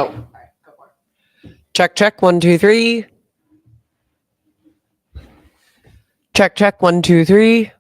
Oh. All right, go for it. Check, 1, 2, 3. Check, 1, 2, 3.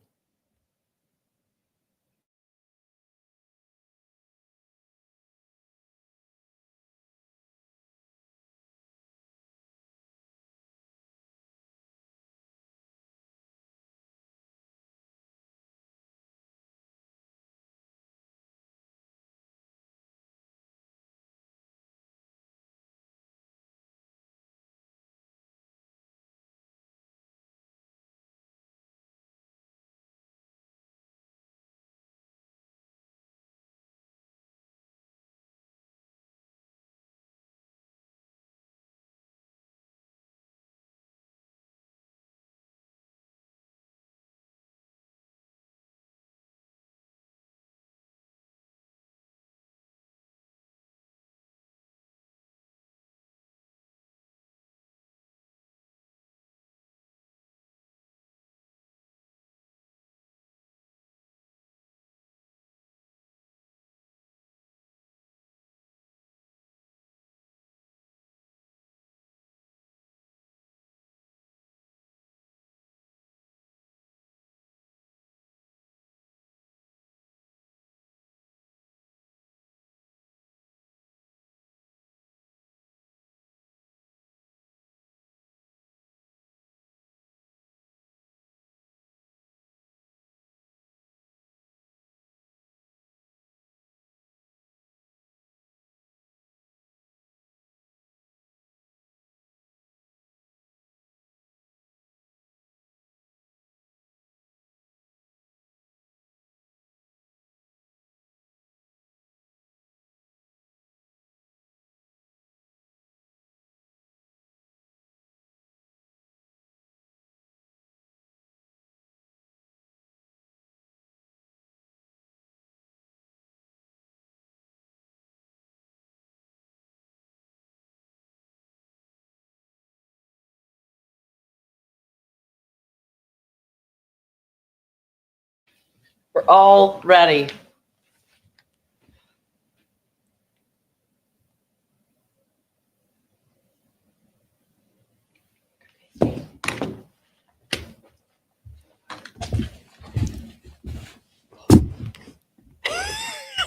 We're all ready.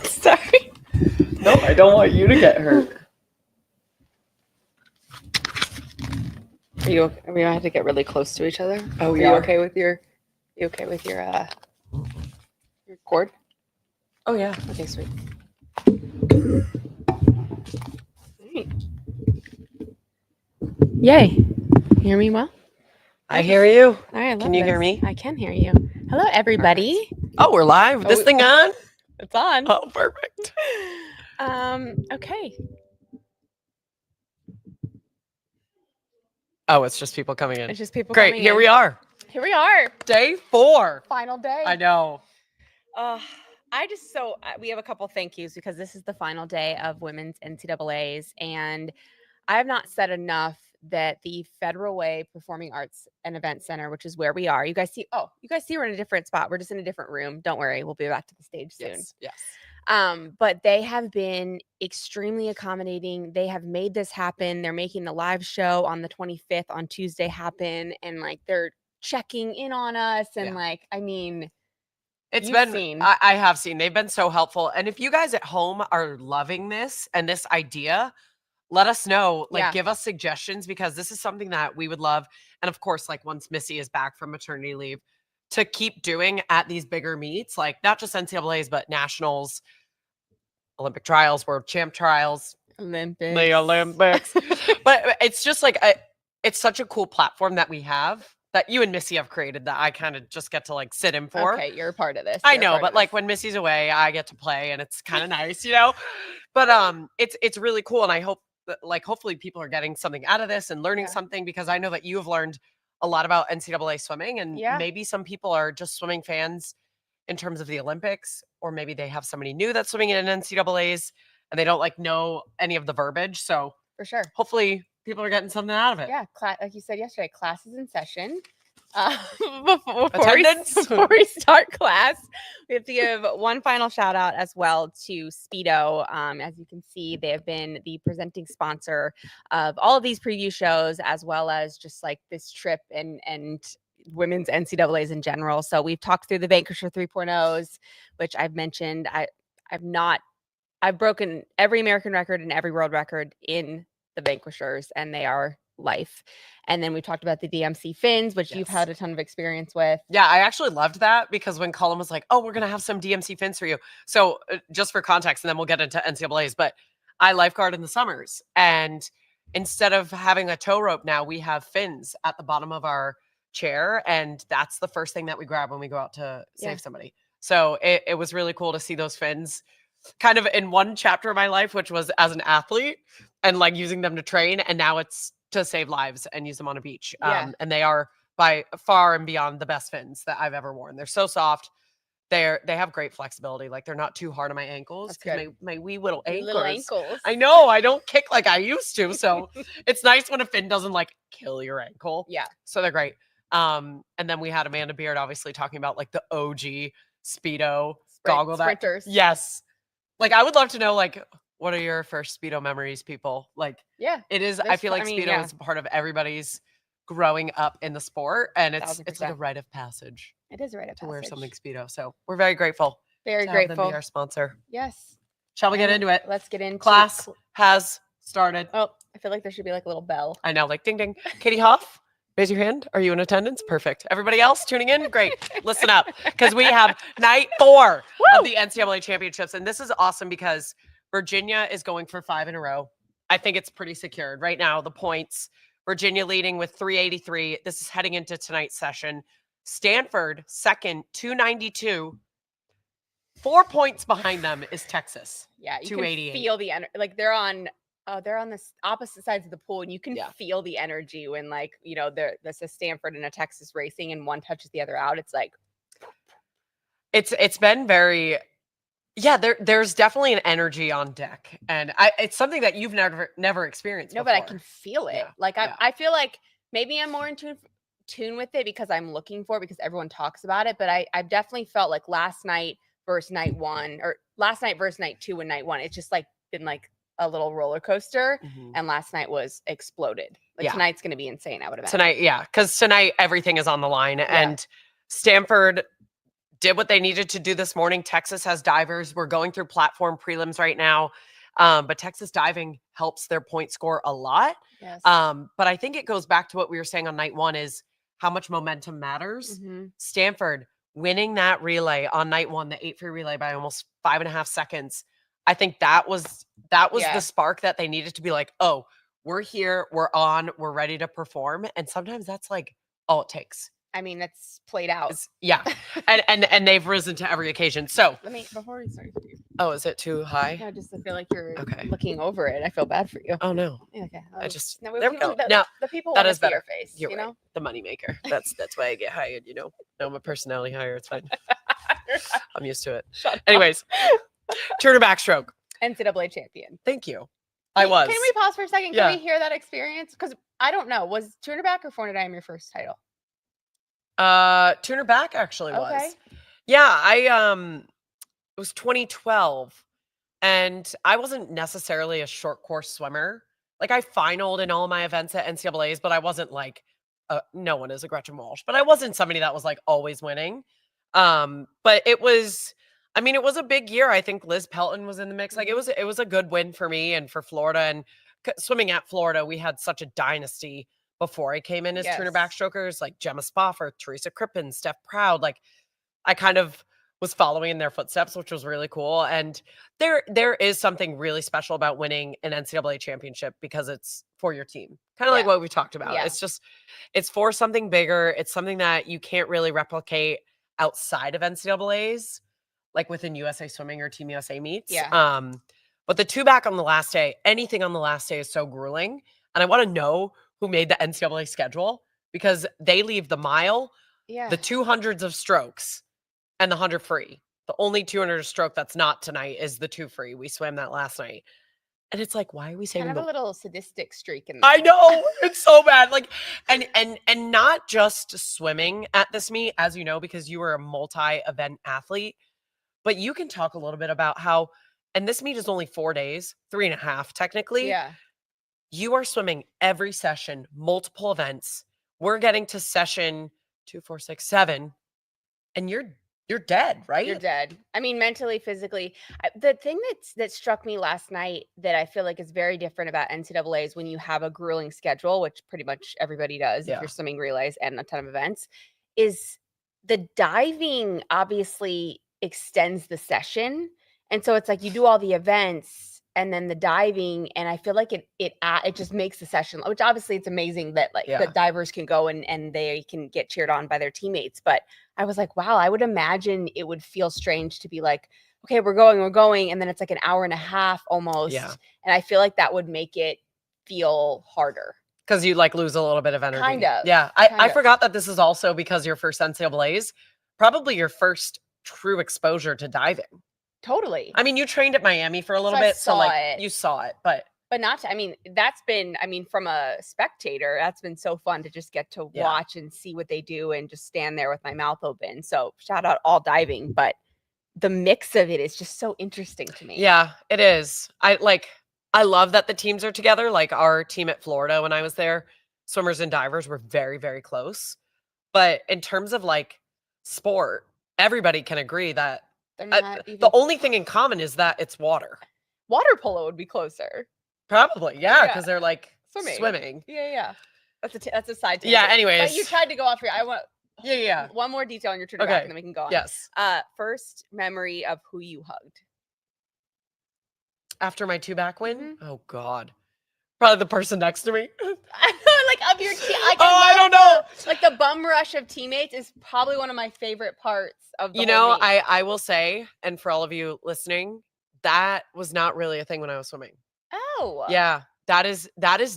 Sorry. No, I don't want you to get hurt. Are you okay? We have to get really close to each other. Oh, Are we you are? okay with your? You okay with your cord? Oh, yeah. Okay, sweet. Alright. Yay! Hear me well? I hear you. All right, I love Can you hear this. me? I can hear you. Hello, everybody. Oh, we're live. This Oh. thing on? It's on. Oh, perfect. Okay. Oh, it's just people coming in. It's just people Great. coming Here in. we are. Here we are. Day 4. Final day. I know. We have a couple thank yous because this is the final day of women's NCAAs, and I have not said enough that the Federal Way Performing Arts and Event Center, which is where we are, you guys see we're in a different spot. We're just in a different room. Don't worry, we'll be back to the stage soon. Yes. But they have been extremely accommodating. They have made this happen. They're making the live show on the 25th on Tuesday happen, and like they're checking in on us, and I mean. It's You've been, seen. I have seen. They've been so helpful. And if you guys at home are loving this and this idea, let us know. Like, give us suggestions because this is something that we would love. And of course, like once Missy is back from maternity leave, to keep doing at these bigger meets, like not just NCAAs, but nationals, Olympic trials, world champ trials, the Olympics. But it's just like, it's such a cool platform that we have. That you and Missy have created that I kind of just get to like sit in for. Okay, you're a part of this. I know, but like when Missy's away, I get to play and it's kind of nice, you know? But it's really cool. And I hope that like hopefully people are getting something out of this and learning something because I know that you have learned a lot about NCAA swimming and maybe some people are just swimming fans in terms of the Olympics, or maybe they have somebody new that's swimming in NCAAs and they don't like know any of the verbiage. So for sure. Hopefully people are getting something out of it. Yeah, like you said yesterday, class is in session. Before we start class, we have to give one final shout out as well to Speedo. As you can see, they have been the presenting sponsor of all of these preview shows, as well as just like this trip and women's NCAAs in general. So we've talked through the Vanquisher 3.0s, which I've mentioned. I've broken every American record and every world record in the Vanquishers, and they are life. And then we talked about the DMC fins, which you've had a ton of experience with. Yeah, I actually loved that because when Colin was like, oh, we're going to have some DMC fins for you. So just for context, and then we'll get into NCAAs, but I lifeguard in the summers. And instead of having a tow rope now, we have fins at the bottom of our chair. And that's the first thing that we grab when we go out to save somebody. So it was really cool to see those fins kind of in one chapter of my life, which was as an athlete and like using them to train. And now it's to save lives and use them on a beach. And they are by far and beyond the best fins that I've ever worn. They're so soft. They have great flexibility. Like they're not too hard on my ankles. My wee little ankles. I know I don't kick like I used to. So it's nice when a fin doesn't like kill your ankle. Yeah. So they're great. And then we had Amanda Beard obviously talking about like the OG Speedo goggle. Sprinters. Yes. Like I would love to know like what are your first Speedo memories, people? Like it is. I feel like Speedo is part of everybody's growing up in the sport, and it's like a rite of passage. It is a rite of passage to wear something Speedo. So we're very grateful. Very grateful. Have them be our sponsor. Yes. Shall we get into it? Let's get into class. Has started. Oh, I feel like there should be like a little bell. I know, like ding ding. Katie Hoff, raise your hand. Are you in attendance? Perfect. Everybody else tuning in? Great. Listen up, because we have night 4 of the NCAA championships, and this is awesome because Virginia is going for 5 in a row. I think it's pretty secured right now. The points, Virginia leading with 383. This is heading into tonight's session. Stanford second, 292. 4 points behind them is Texas. Yeah, you can feel the energy. Like they're on the opposite sides of the pool, and you can feel the energy when like there's a Stanford and a Texas racing, and one touches the other out. It's like it's been very. Yeah, there's definitely an energy on deck, and it's something that you've never experienced. No, before. But I can feel it. I feel like maybe I'm more in tune with it because I'm looking for it because everyone talks about it. But I've definitely felt like last night versus night 1, or last night versus night 2 and night 1. It's just like been like a little roller coaster, and last night was exploded. Like tonight's going to be insane. I would imagine tonight, because tonight everything is on the line, and Stanford did what they needed to do this morning. Texas has divers. We're going through platform prelims right now. But Texas diving helps their point score a lot. Yes. But I think it goes back to what we were saying on night 1 is how much momentum matters. Stanford winning that relay on night 1, the 8 free relay by almost 5.5 seconds. I think that was the spark that they needed to be like, oh, we're here, we're on, we're ready to perform. And sometimes that's like all it takes. I mean, that's played out. And they've risen to every occasion. So before we start. Oh, is it too high? I just feel like you're looking over it. I feel bad for you. Oh no. Okay. There we go. Now the people that is better. Your face. You're right. The moneymaker. That's why I get hired. Now I'm a personality hire. It's fine. I'm used to it. Anyways, Turner backstroke. NCAA champion. Thank you. I was. Can we pause for a second? Can we hear that experience? Because I don't know. Was Turner back or 400 your first title? Turner back actually was. Yeah, it was 2012, and I wasn't necessarily a short course swimmer. Like I finaled in all of my events at NCAAs, but I wasn't like no one is a Gretchen Walsh, but I wasn't somebody that was like always winning. But it was a big year. I think Liz Pelton was in the mix. Like it was a good win for me and for Florida, and swimming at Florida, we had such a dynasty before I came in as Turner backstrokers, like Gemma Spofford, Teresa Crippen, Steph Proud. Like I kind of was following in their footsteps, which was really cool. And there is something really special about winning an NCAA championship because it's for your team. Kind of like what we talked about. Yeah. It's for something bigger. It's something that you can't really replicate outside of NCAAs, like within USA Swimming or Team USA meets. Yeah. But the 2 back on the last day, anything on the last day is so grueling. And I want to know who made the NCAA schedule because they leave the mile, the 200s of strokes, and the 100 free. The only 200 stroke that's not tonight is the 2 free. We swam that last night. And it's like, why are we saving kind of a little sadistic streak in I know, it's so bad. Like, and not just swimming at this meet, as you know, because you were a multi-event athlete, but you can talk a little bit about how, and this meet is only 4 days, 3.5 technically. Yeah. You are swimming every session, multiple events. We're getting to session 2, 4, 6, 7, and you're dead, right? You're dead. I mean, mentally, physically. The thing that struck me last night that I feel like is very different about NCAA is when you have a grueling schedule, which pretty much everybody does if you're swimming relays and a ton of events, is the diving obviously extends the session. And so it's like you do all the events and then the diving, and I feel like it just makes the session, which obviously it's amazing that that divers can go and they can get cheered on by their teammates. But I was like, wow, I would imagine it would feel strange to be like, okay, we're going, and then it's like an hour and a half almost. Yeah. And I feel like that would make it feel harder. Because you like lose a little bit of energy. Kind of. Yeah. I forgot that this is also because your first NCAAs, probably your first true exposure to diving. Totally. I mean, you trained at Miami for a little bit, so like you saw it, but not to, I mean, that's been, I mean, from a spectator, that's been so fun to just get to watch and see what they do and just stand there with my mouth open. So shout out all diving, but the mix of it is just so interesting to me. Yeah, it is. I love that the teams are together. Like our team at Florida, when I was there, swimmers and divers were very, very close. But in terms of like sport, everybody can agree that the only thing in common is that it's water. Water polo would be closer. Probably, yeah, because they're like swimming. Yeah. That's a side tangent. Yeah, anyways. But you tried to go off here. I want one more detail on your turn back, and then we can go on. Yes. First memory of who you hugged. After my 2-back win? Oh, God. Probably the person next to me. Like of your team. I don't know. Like the bum rush of teammates is probably one of my favorite parts of the whole meet. I will say, and for all of you listening, that was not really a thing when I was swimming. Oh. Yeah. That is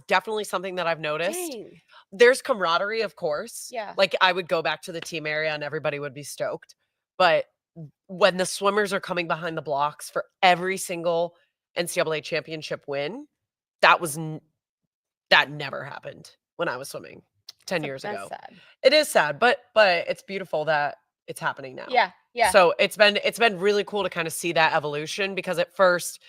definitely something that I've noticed. Dang. There's camaraderie, of course. Yeah. Like I would go back to the team area and everybody would be stoked. But when the swimmers are coming behind the blocks for every single NCAA championship win, that never happened when I was swimming 10 years ago. Sad. It is sad, but it's beautiful that it's happening now. Yeah. Yeah. So it's been really cool to kind of see that evolution, because at first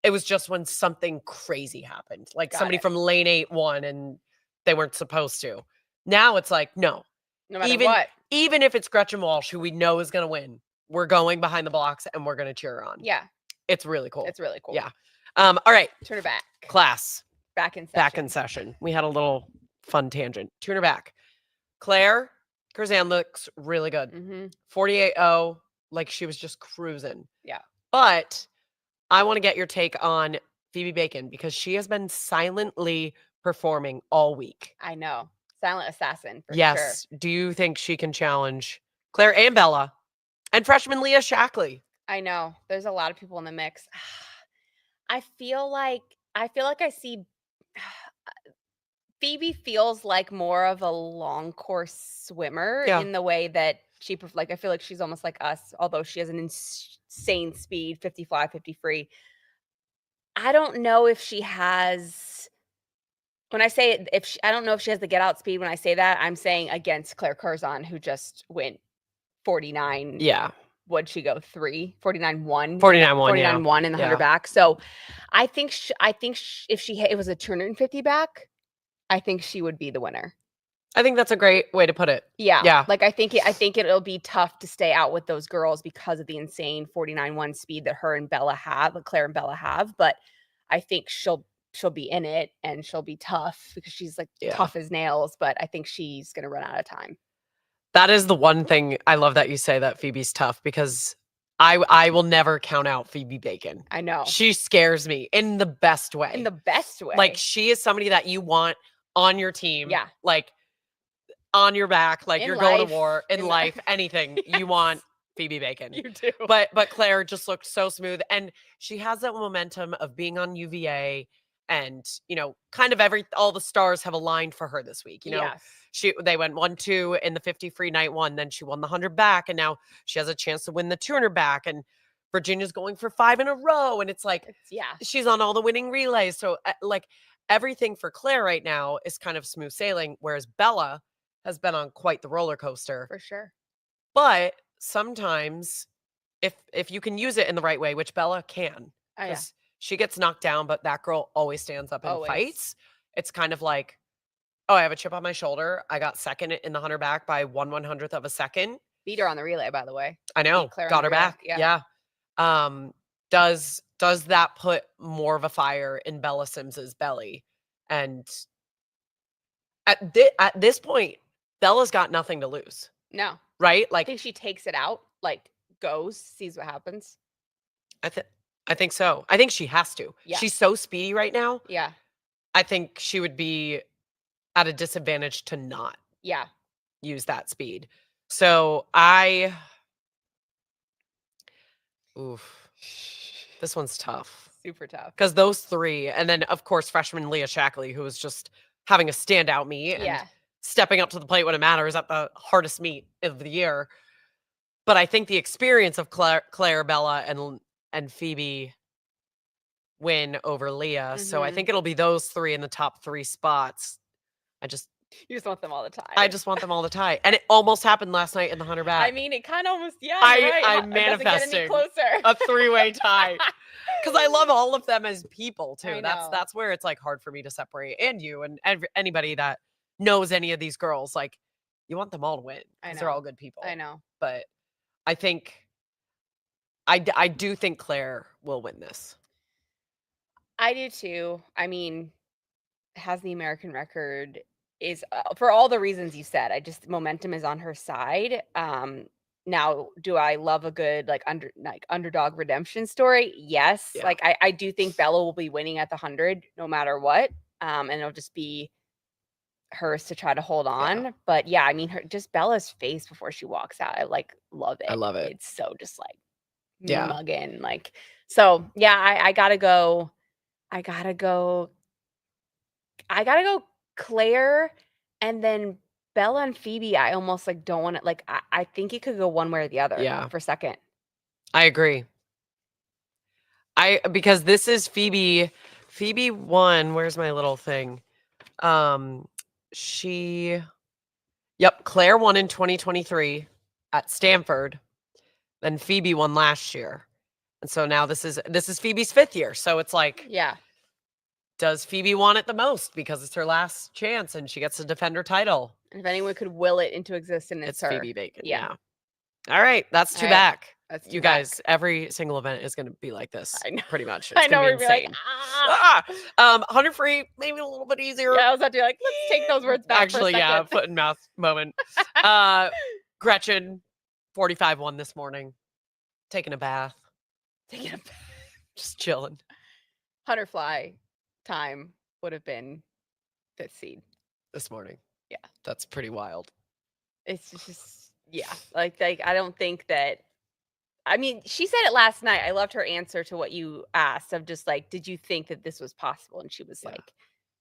it was just when something crazy happened, like somebody from lane 8 won and they weren't supposed to. Now it's like, no matter what. Even if it's Gretchen Walsh, who we know is going to win, we're going behind the blocks and we're going to cheer her on. Yeah. It's really cool. It's really cool. Yeah. All right. Turn her back. Class. Back in session. We had a little fun tangent. Turn her back. Claire Curzan looks really good. 48.0, like she was just cruising. Yeah. But I want to get your take on Phoebe Bacon, because she has been silently performing all week. I know. Silent assassin, for sure. Yes. Do you think she can challenge Claire and Bella and freshman Leah Shackley? I know. There's a lot of people in the mix. I feel like I see Phoebe feels like more of a long course swimmer in the way that she, like, I feel like she's almost like us, although she has an insane speed, 50 fly, 50 free. I don't know if she has, when I say I don't know if she has the get out speed. When I say that, I'm saying against Claire Curzan, who just went 49. Yeah. What'd she go? 49.1? 49.1 in the 100 back. So I think if it was a 250 back, I think she would be the winner. I think that's a great way to put it. Yeah. Yeah. Like I think it'll be tough to stay out with those girls because of the insane 49.1 speed that her and Bella have, that Claire and Bella have. But I think she'll be in it and she'll be tough because she's like tough as nails. But I think she's gonna run out of time. That is the one thing I love that you say, that Phoebe's tough, because I will never count out Phoebe Bacon. I know. She scares me in the best way. In the best way. Like she is somebody that you want on your team. Yeah. Like on your back, like you're going to war, in life, anything. Yes. You want Phoebe Bacon. You do. But Claire just looked so smooth. And she has that momentum of being on UVA, and, you know, kind of all the stars have aligned for her this week. You know, they went 1-2 in the 50 free night one, then she won the 100 back, and now she has a chance to win the 200 back. And Virginia's going for 5 in a row. And it's like, she's on all the winning relays. So like everything for Claire right now is kind of smooth sailing, whereas Bella has been on quite the roller coaster. For sure. But sometimes if you can use it in the right way, which Bella can, because she gets knocked down, but that girl always stands up and fights. It's kind of like, oh, I have a chip on my shoulder. I got second in the 100 back by 1/100th of a second. Beat her on the relay, by the way. I know. Got her back. Yeah. Does that put more of a fire in Bella Sims's belly? And at this point, Bella's got nothing to lose. No. Right? Like, I think she takes it out, like goes, sees what happens. I think so. I think she has to. Yeah. She's so speedy right now. Yeah. I think she would be at a disadvantage to not use that speed. So this one's tough. Super tough. Because those three, and then of course freshman Leah Shackley, who was just having a standout meet and stepping up to the plate when it matters at the hardest meet of the year. But I think the experience of Claire, Bella, and Phoebe win over Leah. Mm-hmm. So I think it'll be those three in the top 3 spots. You just want them all the time. I just want them all the time. And it almost happened last night in the 100 back. I mean, it kind of almost, I'm manifesting a 3-way tie. Because I love all of them as people too. That's where it's like hard for me to separate. And you and anybody that knows any of these girls, like you want them all to win. Because they're all good people. I know. But I think I do think Claire will win this. I do too. I mean, has the American record, is for all the reasons you said. Momentum is on her side. Now, do I love a good underdog redemption story? Yes. Yeah. Like I do think Bella will be winning at the 100 no matter what. And it'll just be hers to try to hold on. Yeah. But yeah, I mean, Bella's face before she walks out, I love it. I love it. It's so just mugging. So yeah, I gotta go Claire, and then Bella and Phoebe. I almost don't want to, I think it could go one way or the other for second. I agree. Because this is Phoebe won. Where's my little thing? Claire won in 2023 at Stanford. Then Phoebe won last year. And so now this is Phoebe's 5th year. So it's like, does Phoebe want it the most because it's her last chance and she gets to defend her title? And if anyone could will it into existence, it's her. Phoebe Bacon. Yeah. All right. That's 2 back. That's you guys, every single event is going to be like this. I know. Pretty much. It's going to be insane. 100 free, maybe a little bit easier. Yeah, I was about to be like, let's take those words back. Actually, for a second. Foot and mouth moment. Gretchen, 45 won this morning. Taking a bath. Just chilling. 100 fly time would have been 5th seed this morning. Yeah, that's pretty wild. It's just I don't think that. I mean, she said it last night. I loved her answer to what you asked of just did you think that this was possible? And she was like,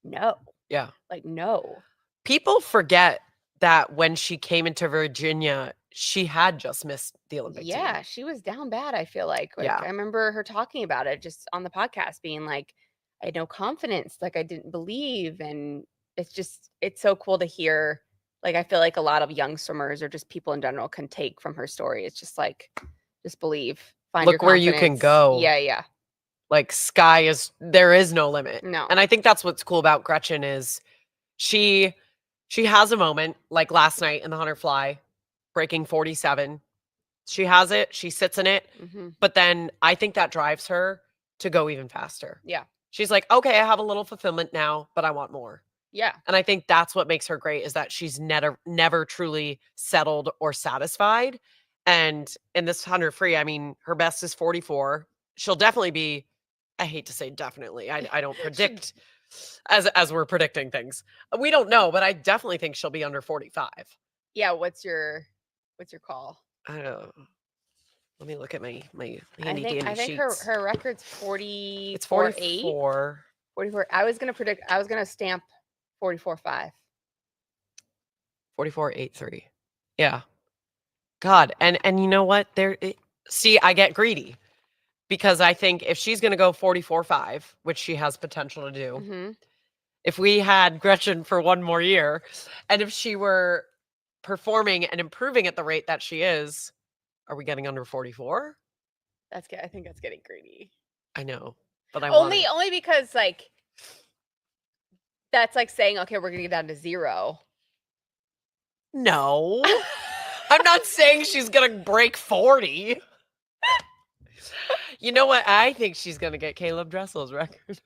no. Yeah. No. People forget that when she came into Virginia, she had just missed the Olympic team. She was down bad, I feel like. I remember her talking about it just on the podcast, being like, I had no confidence. I didn't believe. And it's so cool to hear. I feel like a lot of young swimmers or just people in general can take from her story. It's just just believe. Find Look where you can go. Yeah. There is no limit. No. And I think that's what's cool about Gretchen is she has a moment like last night in the 100 fly, breaking 47. She has it. She sits in it. Mm-hmm. But then I think that drives her to go even faster. Yeah. She's like, okay, I have a little fulfillment now, but I want more. Yeah. And I think that's what makes her great is that she's never truly settled or satisfied. And in this 100 free, I mean, her best is 44. She'll definitely be, I hate to say definitely. I don't predict as we're predicting things. We don't know, but I definitely think she'll be under 45. Yeah. What's your call? I don't know. Let me look at my handy dandy sheets. I think her record's 40. It's 44. 44. I was gonna stamp 44.5. 44.83. Yeah. God, and you know what? See, I get greedy because I think if she's going to go 44.5, which she has potential to do, Mm-hmm. if we had Gretchen for one more year, and if she were performing and improving at the rate that she is, are we getting under 44? That's good. I think that's getting greedy. I know, but I only because like that's like saying, okay, we're gonna get down to 0. No, I'm not saying she's gonna break 40. You know what? I think she's gonna get Caleb Dressel's record.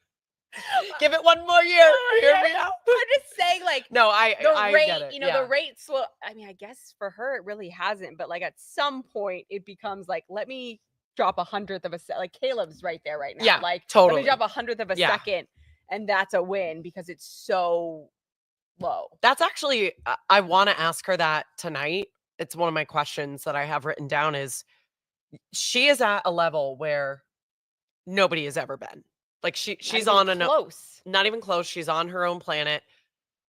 Give it one more year. Hear me out. I'm just saying, like, no, the I rate, get it. the rate slow. I mean, I guess for her it really hasn't, but like at some point it becomes like, let me drop 100th of a second. Like Caleb's right there right now. Yeah, like totally. Let me drop 100th of a second, and that's a win because it's so low. That's actually, I want to ask her that tonight. It's one of my questions that I have written down is she is at a level where nobody has ever been. Like she's on not even close. She's on her own planet,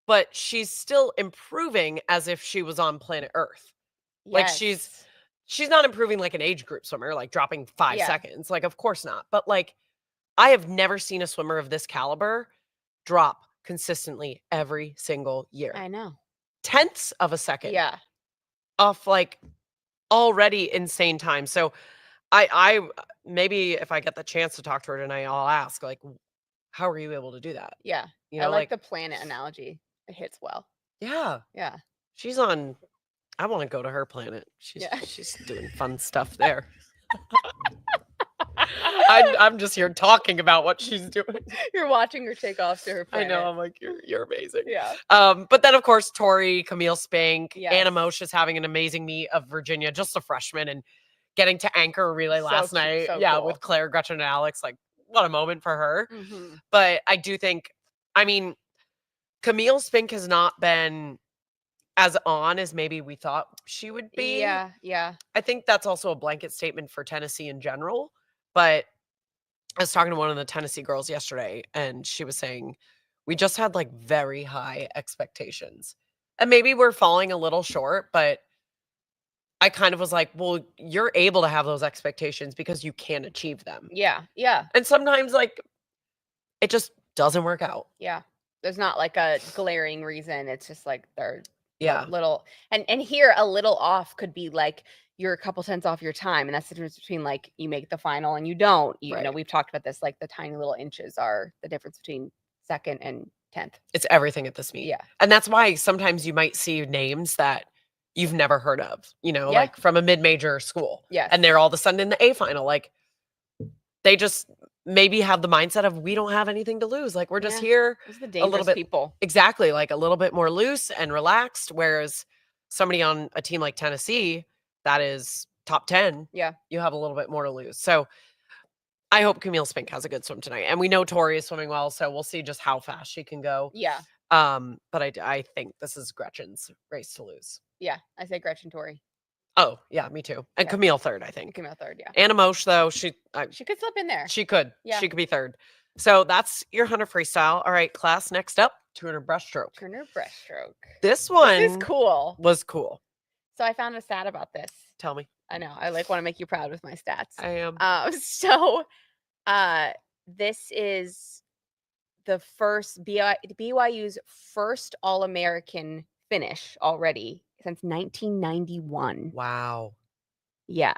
but she's still improving as if she was on planet Earth. Yes. Like she's not improving like an age group swimmer, like dropping 5 seconds. Like, of course not. But like, I have never seen a swimmer of this caliber drop consistently every single year. I know. Tenths of a second. Yeah. Off like already insane time. So I maybe if I get the chance to talk to her tonight, I'll ask like, how are you able to do that? Yeah. You know, I like the planet analogy. It hits well. Yeah. Yeah. She's on. I want to go to her planet. She's doing fun stuff there. I'm just here talking about what she's doing. You're watching her take off to her planet. I know. I'm like, you're amazing. Yeah. But then of course Tori, Camille Spink, Yes. Anna Mosh is having an amazing meet of Virginia, just a freshman, and getting to anchor a relay last night. Cool. With Claire, Gretchen, and Alex. Like, what a moment for her. Mm-hmm. But I do think, I mean, Camille Spink has not been as on as maybe we thought she would be. Yeah, yeah. I think that's also a blanket statement for Tennessee in general. But I was talking to one of the Tennessee girls yesterday, and she was saying, we just had like very high expectations. And maybe we're falling a little short, but I kind of was like, well, you're able to have those expectations because you can achieve them. Yeah, yeah. And sometimes like it just doesn't work out. Yeah. There's not like a glaring reason. It's just like they're Yeah. little and here a little off could be like you're a couple tenths off your time. And that's the difference between like you make the final and you don't. You know, we've talked about this, like the tiny little inches are the difference between second and 10th. It's everything at this meet. Yeah. And that's why sometimes you might see names that you've never heard of, you know, like from a mid-major school. Yes. And they're all of a sudden in the A final. Like they just maybe have the mindset of we don't have anything to lose. Like we're just here a little bit people. Exactly. Like a little bit more loose and relaxed. Whereas somebody on a team like Tennessee that is top 10, you have a little bit more to lose. So I hope Camille Spink has a good swim tonight. And we know Tori is swimming well, so we'll see just how fast she can go. Yeah. But I think this is Gretchen's race to lose. Yeah, I say Gretchen, Tori. Oh, yeah, me too. And Camille third, I think. Camille third, yeah. Anna Mosh, though, she could slip in there. She could. Yeah. She could be third. So that's your 100 freestyle. All right, class, next up, 200 breaststroke. 200 breaststroke. This one is cool. Was cool. So I found a stat about this. Tell me. I know. I like want to make you proud with my stats. I am. This is the first BYU's first All-American finish already since 1991. Wow. Yeah.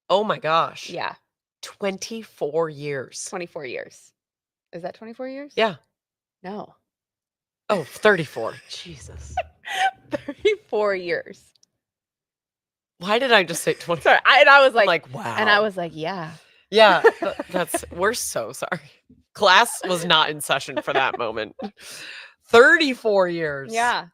Oh my gosh. Yeah. 24 years. 24 years. Is that 24 years? Yeah. No. Oh, 34. Jesus. 34 years. Why did I just say 20? Sorry, I was like, wow. And I was like, yeah. Yeah, we're so sorry. Class was not in session for that moment. 34 years. Yeah.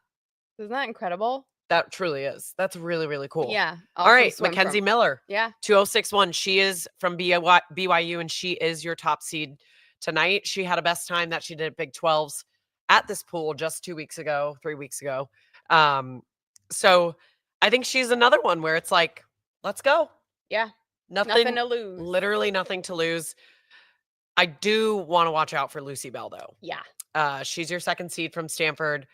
Isn't that incredible? That truly is. That's really, really cool. Yeah. All right, Mackenzie Miller. Yeah. 2061. She is from BYU, and she is your top seed tonight. She had a best time that she did at Big 12s at this pool just 3 weeks ago. So I think she's another one where it's like, let's go. Yeah. Nothing to lose. Literally nothing to lose. I do want to watch out for Lucy Bell, though. Yeah. She's your second seed from Stanford.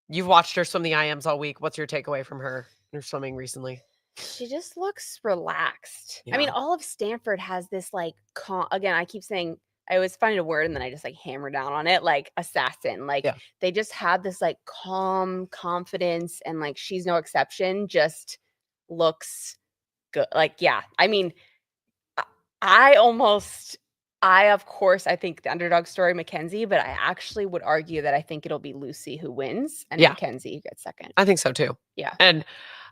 You've watched her swim the IMs all week. What's your takeaway from her swimming recently? She just looks relaxed. I mean, Yeah. all of Stanford has this like again, I keep saying I always find a word and then I just like hammer down on it, like assassin. Like Yeah. they just have this like calm confidence and like she's no exception, just looks good. Like, yeah. I mean, I almost of course I think the underdog story Mackenzie, but I actually would argue that I think it'll be Lucy who wins and Yeah. Mackenzie who gets second. I think so too. Yeah. And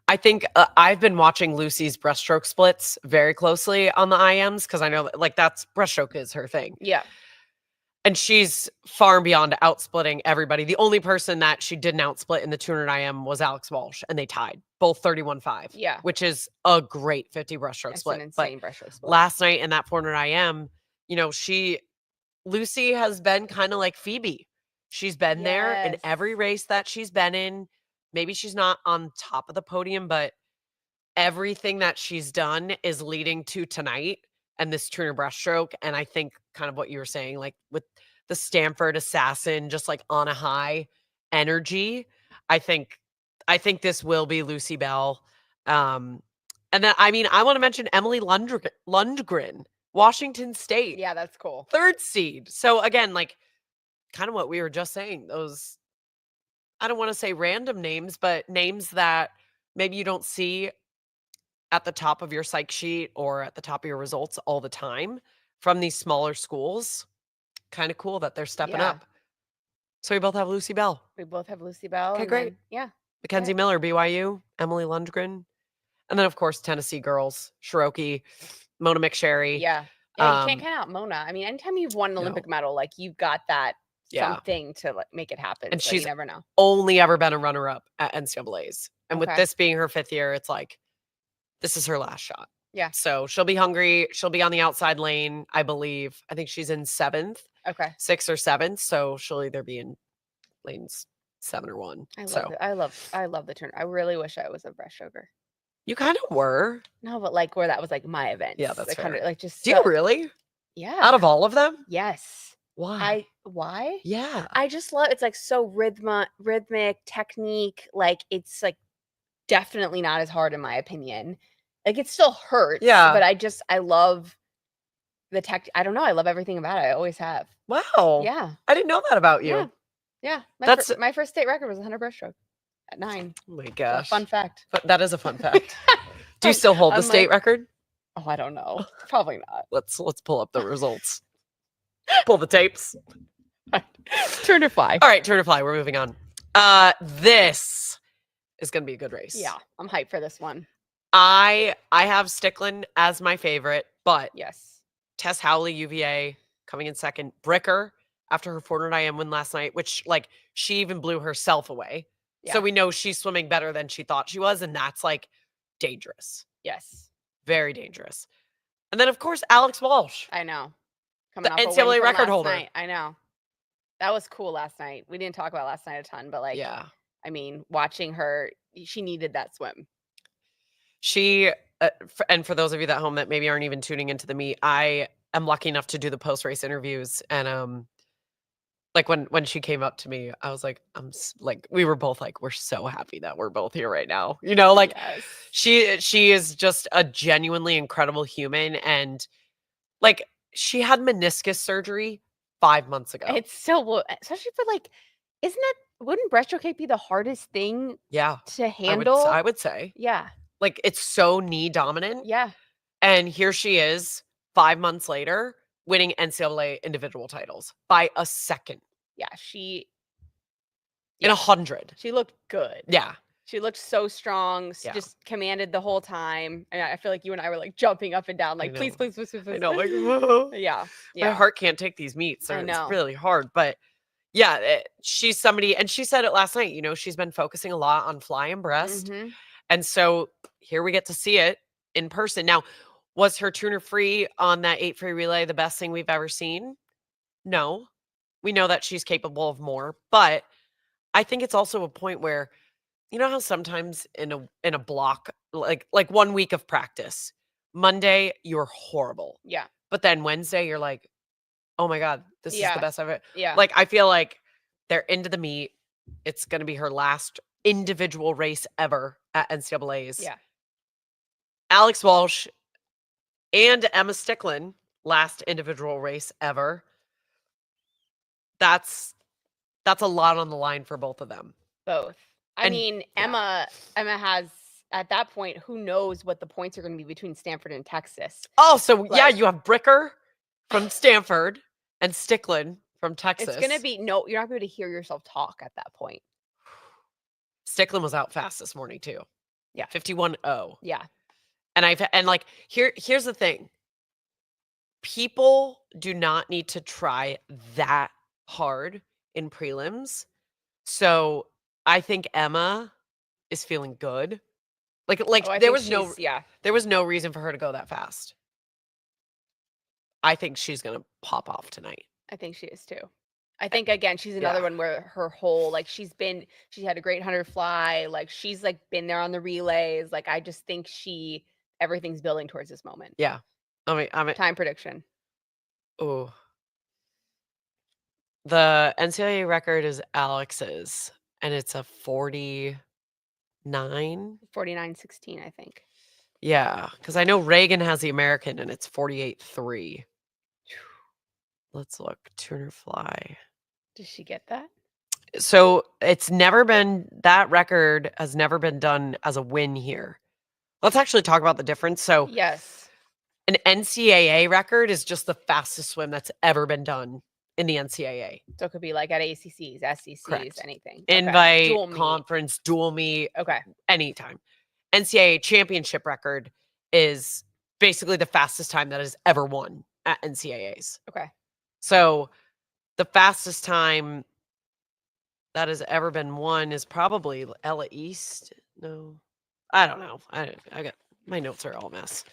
I think I've been watching Lucy's breaststroke splits very closely on the IMs because I know like that's breaststroke is her thing. Yeah. And she's far and beyond outsplitting everybody. The only person that she didn't outsplit in the 200 IM was Alex Walsh, and they tied both 31.5. Yeah. Which is a great 50 breaststroke It's split. an insane breaststroke split. Last night in that 400 IM, you know, Lucy has been kind of like Phoebe. She's been there in every race that she's been in. Maybe she's not on top of the podium, but everything that she's done is leading to tonight and this Turner breaststroke. And I think kind of what you were saying, like with the Stanford assassin, just like on a high energy, I think this will be Lucy Bell. And then, I mean, I want to mention Emily Lundgren, Washington State. Yeah, that's cool. 3rd seed. So again, like kind of what we were just saying, those, I don't want to say random names, but names that maybe you don't see at the top of your psych sheet or at the top of your results all the time from these smaller schools. Kind of cool that they're stepping up. So we both have Lucy Bell. We both have Lucy Bell. Okay, great. Yeah. Mackenzie Miller, BYU, Emily Lundgren. And then, of course, Tennessee girls, Shiroki, Mona McSherry. Yeah. Yeah, you can't count out Mona. I mean, anytime you've won an Olympic medal, like you've got that something to like, make it happen. And so she's you never know. only ever been a runner-up at NCAAs. And with Okay. this being her 5th year, it's like, this is her last shot. Yeah. So she'll be hungry. She'll be on the outside lane, I believe. I think she's in 7th. Okay. 6th or 7th. So she'll either be in lanes 7 or 1. I love the turn. I really wish I was a breaststroker. You kind of were. No, but like where that was like my event. Yeah, that's like, fair. like just Do you really? Yeah. Out of all of them? Yes. Why? Why? Yeah. I just love it's like so rhythmic technique. Like it's like definitely not as hard in my opinion. Like it still hurts. Yeah. But I love the tech. I don't know. I love everything about it. I always have. Wow. Yeah. I didn't know that about you. Yeah. My first state record was 100 breaststroke at 9. Oh my gosh. Fun fact. But that is a fun fact. Do you still hold the state record? Oh, I don't know. Probably not. Let's pull up the results. Pull the tapes. Turn to fly. All right, turn to fly. We're moving on. This is going to be a good race. Yeah, I'm hyped for this one. I have Stickland as my favorite, but yes, Tess Howley, UVA, coming in second. Bricker after her 400 IM win last night, which like she even blew herself away. Yeah. So we know she's swimming better than she thought she was, and that's like dangerous. Yes, very dangerous. And then of course Alex Walsh. I know. Coming the NCAA record holder. Night. I know. That was cool last night. We didn't talk about last night a ton, but like, yeah. I mean, watching her, she needed that swim. She, and for those of you at home that maybe aren't even tuning into the meet, I am lucky enough to do the post-race interviews. And like when she came up to me, I was like, we were both like, we're so happy that we're both here right now. You know, like yes. she is just a genuinely incredible human. And like she had meniscus surgery 5 months ago. It's so, especially for like, wouldn't breaststroke be the hardest thing to handle? I would say. Yeah. Like it's so knee dominant. Yeah. And here she is 5 months later winning NCAA individual titles by a second. Yeah. In 100. She looked good. Yeah. She looked so strong, just commanded the whole time. And I feel like you and I were like jumping up and down, like, please, please, please, please. I know, like, whoa. Yeah. My heart can't take these meets. I know. It's really hard. But yeah, she's somebody, and she said it last night, you know, she's been focusing a lot on fly and breast. Mm-hmm. And so here we get to see it in person. Now, was her tuner free on that 8 free relay the best thing we've ever seen? No. We know that she's capable of more, but I think it's also a point where, you know how sometimes in a block, like 1 week of practice, Monday, you're horrible. Yeah. But then Wednesday, you're like, oh my God, this is the best I've ever. Yeah. Like, I feel like they're into the meet. It's going to be her last individual race ever at NCAAs. Yeah. Alex Walsh and Emma Sticklin, last individual race ever. That's a lot on the line for both of them. Both. I mean, Emma has, at that point, who knows what the points are going to be between Stanford and Texas. Oh, so yeah, you have Bricker from Stanford and Sticklin from Texas. It's going to be, no, you're not going to be able to hear yourself talk at that point. Sticklin was out fast this morning too. Yeah. 51.0. Yeah. And like here's the thing. People do not need to try that hard in prelims. So I think Emma is feeling good. Like there was no reason for her to go that fast. I think she's gonna pop off tonight. I think she is too. I think again, she's another one where her whole, like, she had a great 100 fly, like she's like been there on the relays. Like I just think everything's building towards this moment. Yeah. I mean time prediction. Oh. The NCAA record is Alex's, and it's a 49. 49-16, I think. Yeah, because I know Reagan has the American, and it's 48-3. Let's look. 200 fly. Does she get that? So that record has never been done as a win here. Let's actually talk about the difference. So yes, an NCAA record is just the fastest swim that's ever been done in the NCAA. So it could be like at ACCs, SECs, Correct. anything. Invite, conference, dual meet. Okay. Anytime. NCAA championship record is basically the fastest time that has ever won at NCAAs. Okay. So the fastest time that has ever been won is probably Ella East. No, I don't know. I got my notes are all a mess.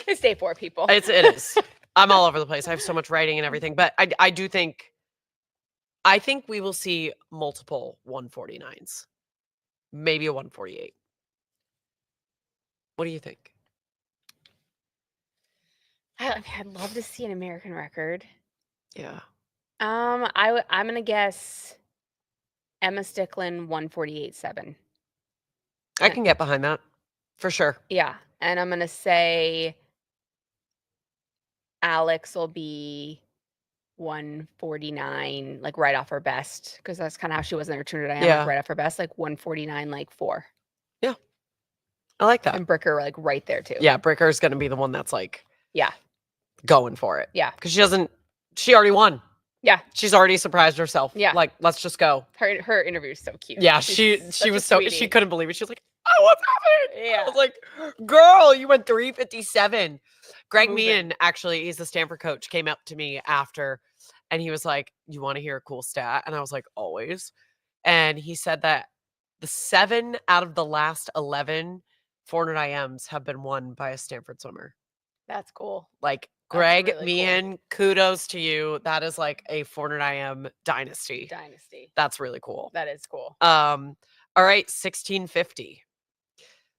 It's day 4, people. It is. I'm all over the place. I have so much writing and everything, but I think we will see multiple 149s, maybe a 148. What do you think? I'd love to see an American record. Yeah. I'm gonna guess Emma Sticklin 148.7. I can get behind that for sure. Yeah, and I'm gonna say Alex will be 149, like right off her best, because that's kind of how she was in her Trinidad. Like right off her best, like 149, like 4. Yeah, I like that. And Bricker like right there too. Yeah, Bricker is going to be the one that's like, going for it. Yeah, because she already won. Yeah, she's already surprised herself. Yeah, like let's just go. Her interview is so cute. Yeah, she was so she couldn't believe it. She was like, "Oh, what's happening?" Yeah, I was like, "Girl, you went 3:57." Greg Meehan, actually, he's the Stanford coach, came up to me after, and he was like, "You want to hear a cool stat?" And I was like, "Always." And he said that the 7 out of the last 11 400 IMs have been won by a Stanford swimmer. That's cool. Like Greg really Meehan, kudos to you. That is like a 400 IM dynasty. That's really cool. That is cool. All right, 1650.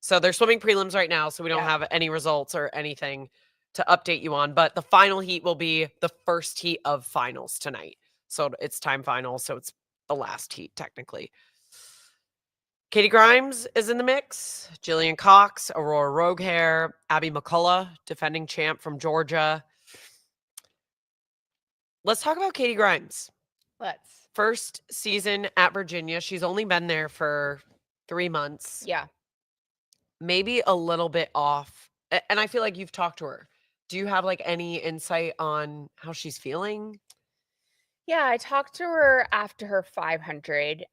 So they're swimming prelims right now, so we don't have any results or anything to update you on. But the final heat will be the first heat of finals tonight. So it's time finals, so it's the last heat technically. Katie Grimes is in the mix. Jillian Cox, Aurora Roguehair, Abby McCullough, defending champ from Georgia. Let's talk about Katie Grimes. Let's. First season at Virginia. She's only been there for 3 months. Yeah. Maybe a little bit off. And I feel like you've talked to her. Do you have like any insight on how she's feeling? Yeah, I talked to her after her 500.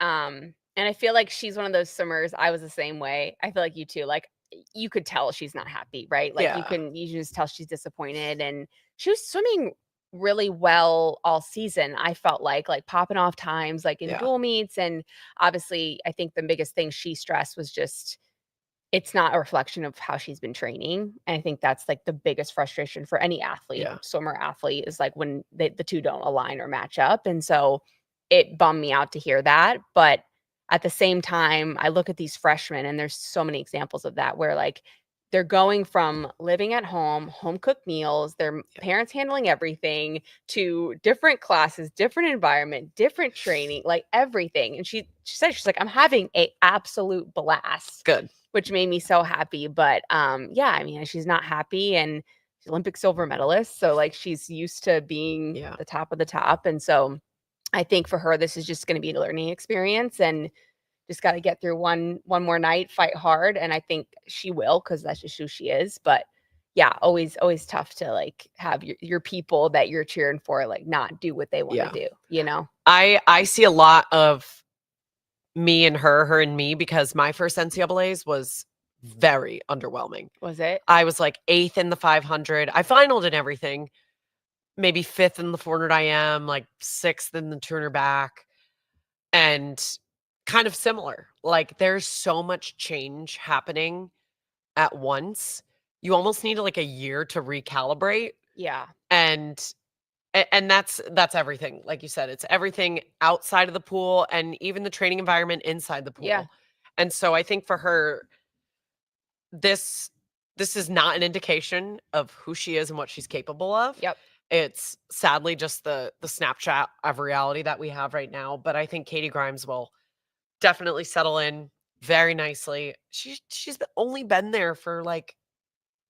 And I feel like she's one of those swimmers. I was the same way. I feel like you too. Like you could tell she's not happy, right? Like you can just tell she's disappointed. And she was swimming really well all season. I felt like popping off times, like in dual meets. And obviously, I think the biggest thing she stressed was just it's not a reflection of how she's been training. And I think that's like the biggest frustration for any athlete, swimmer athlete, is like when the two don't align or match up. And so it bummed me out to hear that. But at the same time, I look at these freshmen and there's so many examples of that where like they're going from living at home cooked meals, their parents handling everything, to different classes, different environment, different training, like everything. And she said, she's like, I'm having a absolute blast. Good. Which made me so happy. But yeah, I mean, she's not happy, and she's Olympic silver medalist. So like she's used to being the top of the top. And so I think for her, this is just going to be a learning experience, and just got to get through one more night, fight hard. And I think she will, because that's just who she is. But yeah, always tough to like have your people that you're cheering for, like not do what they want to do, you know? I see a lot of me and her and me, because my first NCAAs was very underwhelming. Was it? I was like 8th in the 500. I finaled in everything. Maybe 5th in the 400 IM, like 6th in the 200 back. And kind of similar. Like there's so much change happening at once. You almost need like a year to recalibrate. Yeah. And that's everything. Like you said, it's everything outside of the pool and even the training environment inside the pool. Yeah. And so I think for her, this is not an indication of who she is and what she's capable of. Yep. It's sadly just the snapshot of reality that we have right now. But I think Katie Grimes will definitely settle in very nicely. She's only been there for like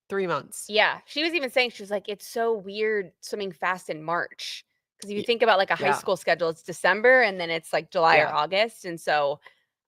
3 months. Yeah. She was even saying, she was like, it's so weird swimming fast in March. Because if you think about like a high school schedule, it's December and then it's like July or August. And so,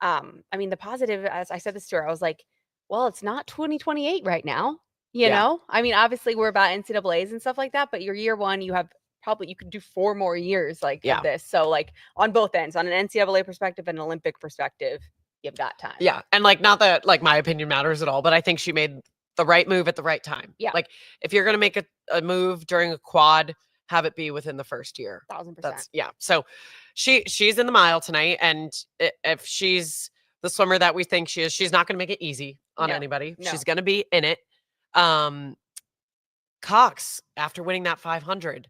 I mean, the positive, as I said this to her, I was like, well, it's not 2028 right now. You know, I mean, obviously we're about NCAAs and stuff like that, but your year one, you could do 4 more years like of this. So like on both ends, on an NCAA perspective and an Olympic perspective, you've got time. Yeah. And like, not that like my opinion matters at all, but I think she made the right move at the right time. Yeah. Like if you're going to make a move during a quad, have it be within the first year. 1,000%. So she's in the mile tonight. And if she's the swimmer that we think she is, she's not going to make it easy on anybody. No. She's going to be in it. Cox, after winning that 500,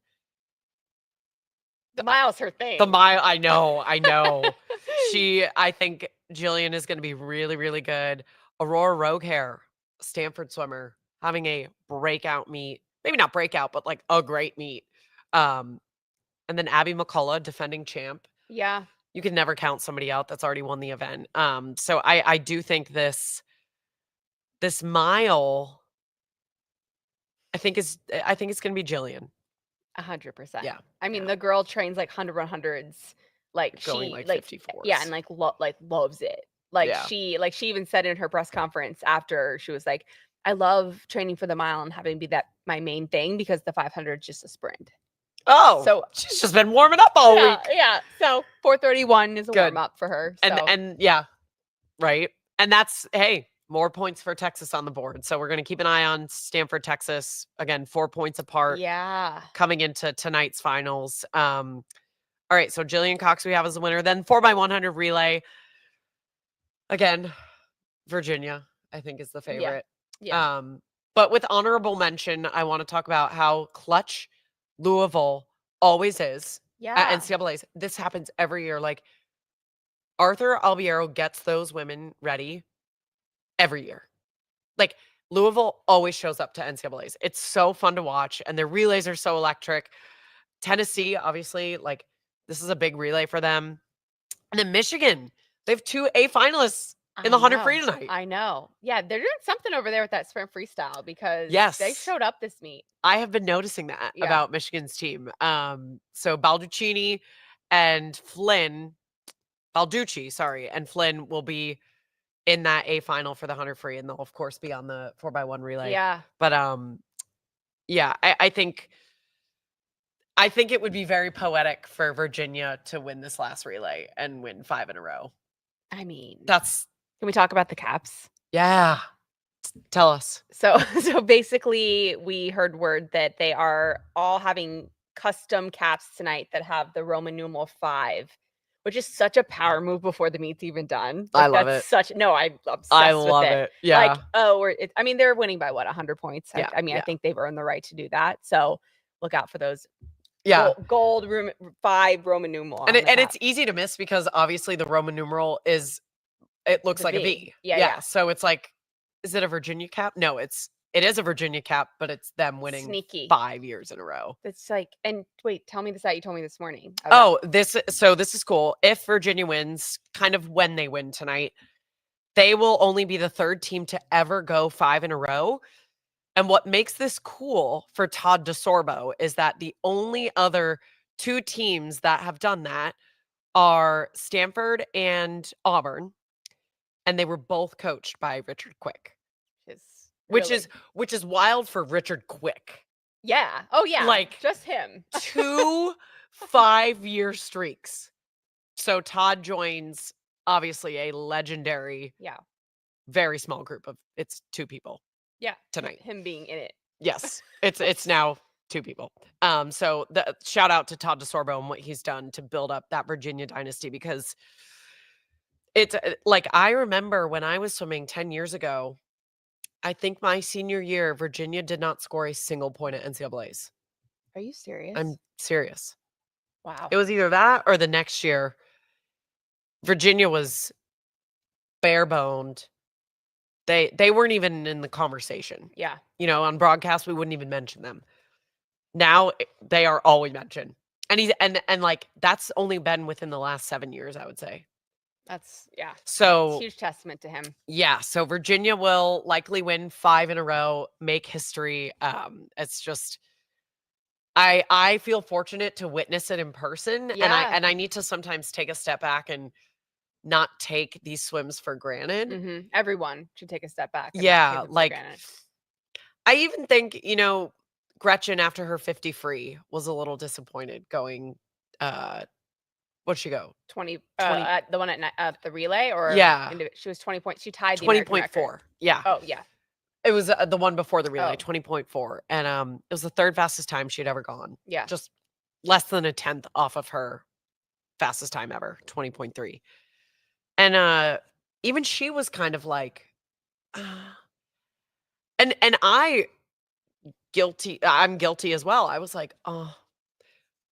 the mile's her thing. The mile, I know. I think Jillian is going to be really, really good. Aurora Roguehair, Stanford swimmer, having a breakout meet. Maybe not breakout, but like a great meet. And then Abby McCullough, defending champ. Yeah. You can never count somebody out that's already won the event. So I do think this mile, I think it's going to be Jillian. 100%. Yeah. I mean, the girl trains like 100s, like going she like 54s. Yeah, and like loves it. Like she even said in her press conference after, she was like, I love training for the mile and having be that my main thing, because the 500 is just a sprint. Oh, so she's just been warming up all week. Yeah. So 4:31 is a warm up for her. So. And yeah, right. And that's, hey, more points for Texas on the board. So we're going to keep an eye on Stanford, Texas. Again, 4 points apart. Yeah. Coming into tonight's finals. All right. So Jillian Cox we have as the winner. Then 4x100 relay. Again, Virginia, I think, is the favorite. Yeah. But with honorable mention, I want to talk about how clutch Louisville always is at NCAAs. This happens every year. Like Arthur Albiero gets those women ready every year. Like Louisville always shows up to NCAAs. It's so fun to watch, and their relays are so electric. Tennessee, obviously, like this is a big relay for them. And then Michigan, they have 2 A finalists in the 100 free tonight. I know. Yeah, they're doing something over there with that sprint freestyle, because they showed up this meet. I have been noticing that about Michigan's team. So Balducci and Flynn will be in that A final for the 100 free, and they'll of course be on the 4x1 relay. Yeah. But I think it would be very poetic for Virginia to win this last relay and win 5 in a row. I mean, can we talk about the caps? Yeah. Tell us. So basically we heard word that they are all having custom caps tonight that have the Roman numeral 5, which is such a power move before the meet's even done. Like, I love it. I'm obsessed I love with it. Yeah. Like, I mean, they're winning by 100 points. Yeah. I think they've earned the right to do that. So look out for those. Yeah. Gold 5 Roman numeral. And it's easy to miss, because obviously the Roman numeral looks like a V. Yeah. So it's like Is it a Virginia cap? No, it is a Virginia cap, but it's them winning Sneaky. 5 years in a row. It's like, and wait, tell me this out. You told me this morning. Oh, this is cool. If Virginia wins, kind of when they win tonight, they will only be the third team to ever go 5 in a row. And what makes this cool for Todd DeSorbo is that the only other 2 teams that have done that are Stanford and Auburn, and they were both coached by Richard Quick. Which is wild for Richard Quick. Yeah. Oh yeah. Like just him. 2 5-year streaks. So Todd joins obviously a legendary, very small group of it's 2 people. Yeah. Tonight. Him being in it. Yes. It's now 2 people. So the shout out to Todd DeSorbo and what he's done to build up that Virginia dynasty, because it's like, I remember when I was swimming 10 years ago, I think my senior year, Virginia did not score a single point at NCAAs. Are you serious? I'm serious. Wow. It was either that or the next year, Virginia was bare-boned. They weren't even in the conversation. Yeah. You know, on broadcast, we wouldn't even mention them. Now they are always mentioned. And like, that's only been within the last 7 years, I would say. That's So it's a huge testament to him. Yeah. So Virginia will likely win 5 in a row, make history. It's just I feel fortunate to witness it in person. Yeah. And I need to sometimes take a step back and not take these swims for granted. Mm-hmm. Everyone should take a step back. And yeah. Like, I even think, Gretchen, after her 50 free, was a little disappointed going, what'd she go? 20 the one at the relay, or she was 20 points. She tied the 20.4. Yeah. Oh yeah. It was the one before the relay, 20.4. And it was the third fastest time she'd ever gone. Yeah. Just less than a 10th off of her fastest time ever, 20.3. And even she was kind of like, and I'm guilty as well. I was like, oh,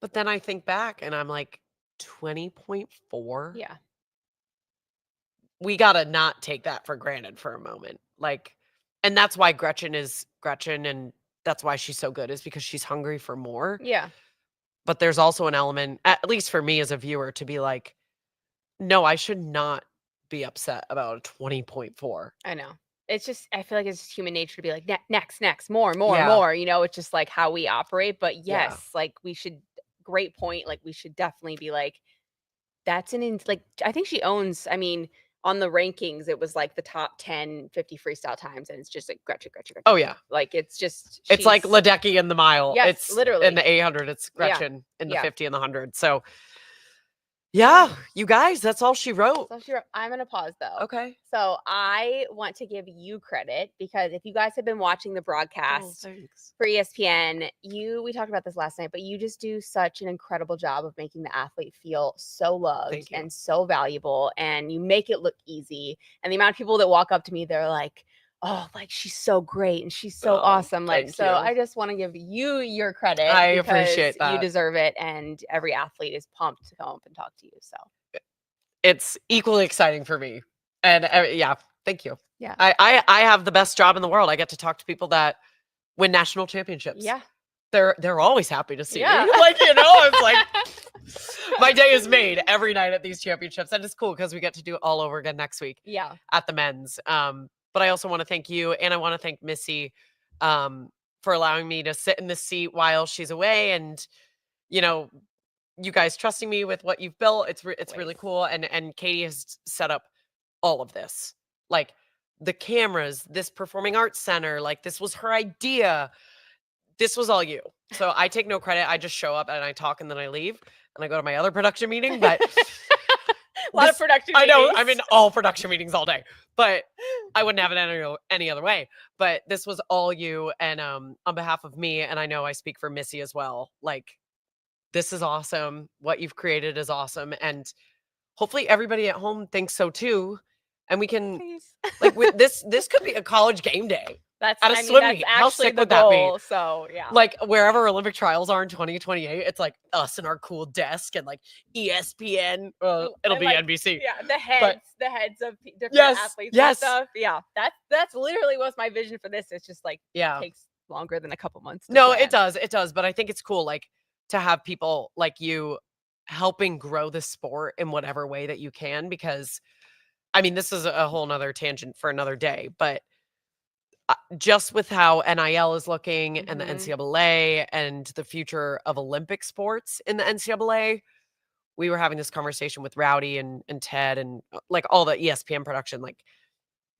but then I think back and I'm like, 20.4. Yeah. We got to not take that for granted for a moment. Like, and that's why Gretchen is Gretchen, and that's why she's so good, is because she's hungry for more. Yeah. But there's also an element, at least for me as a viewer, to be like, no, I should not be upset about a 20.4. I know. It's just, I feel like it's just human nature to be like, next, more. It's just like how we operate. But yes, like we should, great point. Like we should definitely be like, that's like, I think she owns, on the rankings, it was like the top 10 50 freestyle times, and it's just like Gretchen. Oh yeah. Like it's just, it's like Ledecky in the mile. Yes, it's literally in the 800. It's Gretchen in the 50 and the 100. So yeah, you guys, that's all she wrote. I'm going to pause though. Okay. So I want to give you credit, because if you guys have been watching the broadcast for ESPN, we talked about this last night, but you just do such an incredible job of making the athlete feel so loved and so valuable, and you make it look easy. And the amount of people that walk up to me, they're like, oh, like she's so great and she's so awesome. Like, so I just want to give you your credit. I appreciate that. You deserve it. And every athlete is pumped to come up and talk to you. So it's equally exciting for me. And thank you. Yeah. I have the best job in the world. I get to talk to people that win national championships. Yeah. They're always happy to see me. Like, it's like my day is made every night at these championships. And it's cool because we get to do it all over again next week. Yeah. At the men's. But I also want to thank you, and I want to thank Missy for allowing me to sit in the seat while she's away, and you guys trusting me with what you've built. It's really cool, and Katie has set up all of this, like the cameras, this performing arts center. Like, this was her idea. This was all you. So I take no credit. I just show up and I talk and then I leave and I go to my other production meeting. But a lot of production meetings. I know, I'm in all production meetings all day, but I wouldn't have it any other way. But this was all you, and on behalf of me, and I know I speak for Missy as well, like, this is awesome. What you've created is awesome, and hopefully everybody at home thinks so too. and we can Please. like with this could be a college game day. That's At a I mean, swim that's meet. How actually sick the would that be? goal. So yeah. Like wherever Olympic trials are in 2028, it's like us in our cool desk and like ESPN. It'll And, be like, NBC. Yeah, the heads of different Yes, athletes yes. and stuff. Yeah, that's literally what's my vision for this. It's just like Yeah. takes longer than a couple months. To No, plan. it does. But I think it's cool, like to have people like you helping grow the sport in whatever way that you can. Because I mean, this is a whole nother tangent for another day, but just with how NIL is looking and the NCAA and the future of Olympic sports in the NCAA, we were having this conversation with Rowdy and Ted and like all the ESPN production. Like,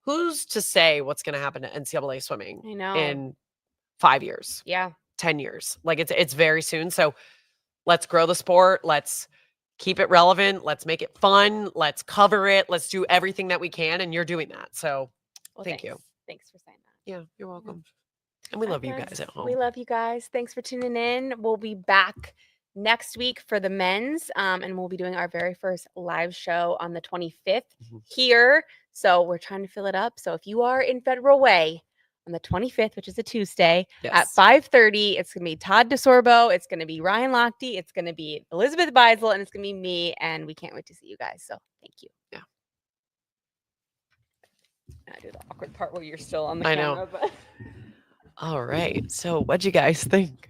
who's to say what's going to happen to NCAA swimming I know. in 5 years? Yeah. 10 years. Like it's very soon. So let's grow the sport. Let's keep it relevant. Let's make it fun. Let's cover it. Let's do everything that we can. And you're doing that. So thank you. Thanks for saying that. Yeah, you're welcome. And we love you guys at home. We love you guys. Thanks for tuning in. We'll be back next week for the men's, and we'll be doing our very first live show on the 25th here. So we're trying to fill it up. So if you are in Federal Way on the 25th, which is a Tuesday at 5:30, it's going to be Todd DeSorbo. It's going to be Ryan Lochte. It's going to be Elizabeth Beisel, and it's going to be me. And we can't wait to see you guys. So thank you. Yeah. I do the awkward part where you're still on the camera. But all right. So what'd you guys think?